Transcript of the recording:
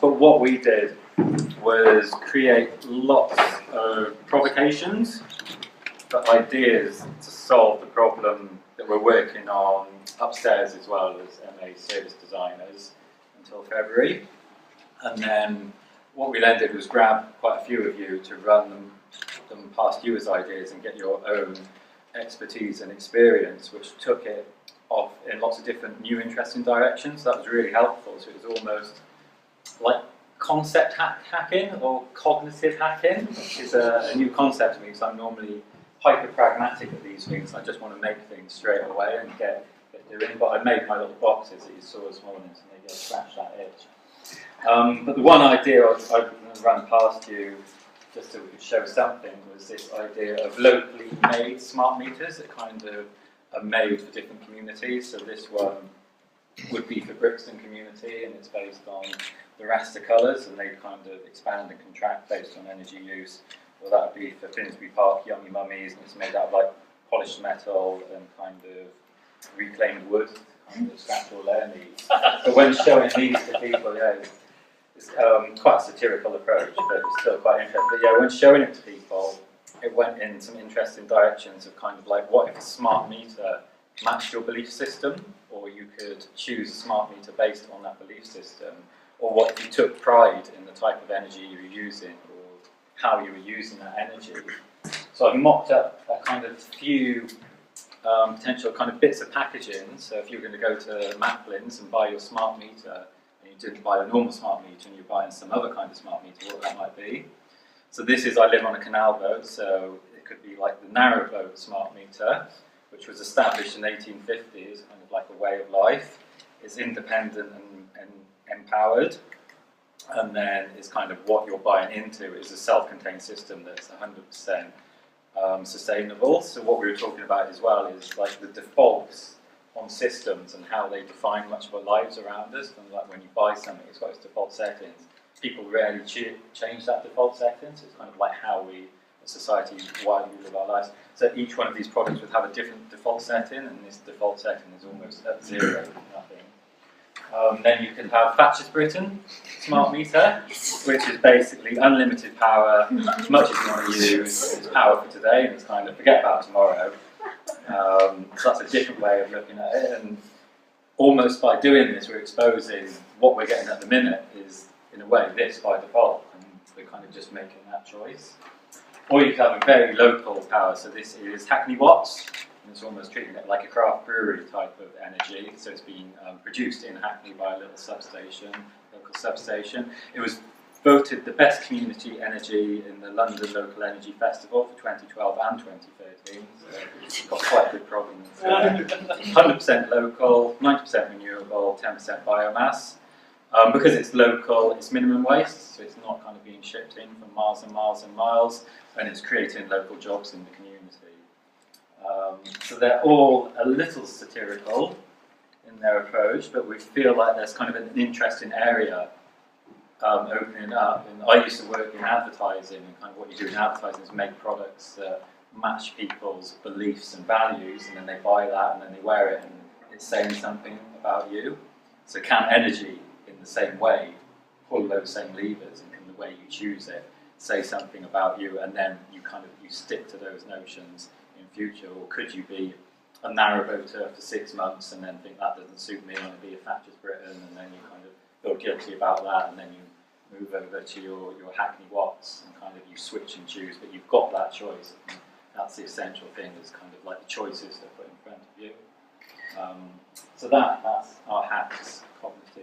But what we did was create lots of provocations, but ideas to solve the problem that we're working on upstairs as well as MA service designers until February. And then what we then did was grab quite a few of you to run them past you as ideas and get your own expertise and experience, which took it off in lots of different new interesting directions. That was really helpful. So it was almost like concept hacking or cognitive hacking, which is a new concept to me, because I'm normally hyper pragmatic at these things. I just want to make things straight away and get doing. But I made my little boxes that you saw this morning, so maybe I'll scratch that itch. But the one idea I ran past you, just so we could show something, was this idea of locally made smart meters that kind of are made for different communities. So this one would be for Brixton community, and it's based on the raster colours, and they kind of expand and contract based on energy use. Well, that would be for Finsbury Park Yummy Mummies, and it's made out of like polished metal and kind of reclaimed wood, kind of scratch all their needs. But when showing these to people, yeah, it's quite a satirical approach, but it's still quite interesting. But yeah, when showing it to people, it went in some interesting directions of kind of like, what if a smart meter matched your belief system, or you could choose a smart meter based on that belief system, or what if you took pride in the type of energy you were using, or how you were using that energy. So I've mocked up a kind of few potential kind of bits of packaging. So if you were going to go to Maplin's and buy your smart meter, and you didn't buy a normal smart meter and you're buying some other kind of smart meter, what that might be. So this is, I live on a canal boat, so it could be like the narrowboat smart meter, which was established in 1850s, kind of like a way of life. It's independent and empowered, and then it's kind of what you're buying into is a self-contained system that's 100% sustainable. So what we were talking about as well is like the defaults on systems and how they define much of our lives around us. And like when you buy something, it's got its default settings. People rarely change that default settings. It's kind of like how we, as society, why we live our lives. So each one of these products would have a different default setting, and this default setting is almost at zero, nothing. Then you can have Thatcher's Britain smart meter, which is basically unlimited power, as much as you want to use. It's power for today, and it's kind of forget about tomorrow. So that's a different way of looking at it, and almost by doing this, we're exposing what we're getting at the minute is, in a way, this by default, and we're kind of just making that choice. Or you can have a very local power, so this is Hackney Watts, and it's almost treating it like a craft brewery type of energy, so it's being produced in Hackney by a little substation, local substation. It was voted the best community energy in the London Local Energy Festival for 2012 and 2013, so it's got quite good problems there. 100% local, 90% renewable, 10% biomass. Because it's local, it's minimum waste, so it's not kind of being shipped in from miles and miles and miles, and it's creating local jobs in the community. So they're all a little satirical in their approach, but we feel like there's kind of an interesting area opening up. And I used to work in advertising, and kind of what you do in advertising is make products that match people's beliefs and values, and then they buy that and then they wear it and it's saying something about you. So can energy, in the same way, pull those same levers, and can the way you choose it say something about you, and then you kind of you stick to those notions in future? Or could you be a narrowboater for 6 months and then think that doesn't suit me, I want to be a Thatcher's Britain, and then you kind of feel guilty about that, and then you move over to your Hackney Watts and kind of you switch and choose, but you've got that choice. And that's the essential thing, is kind of like the choices that are put in front of you. So that's our hacks cognitive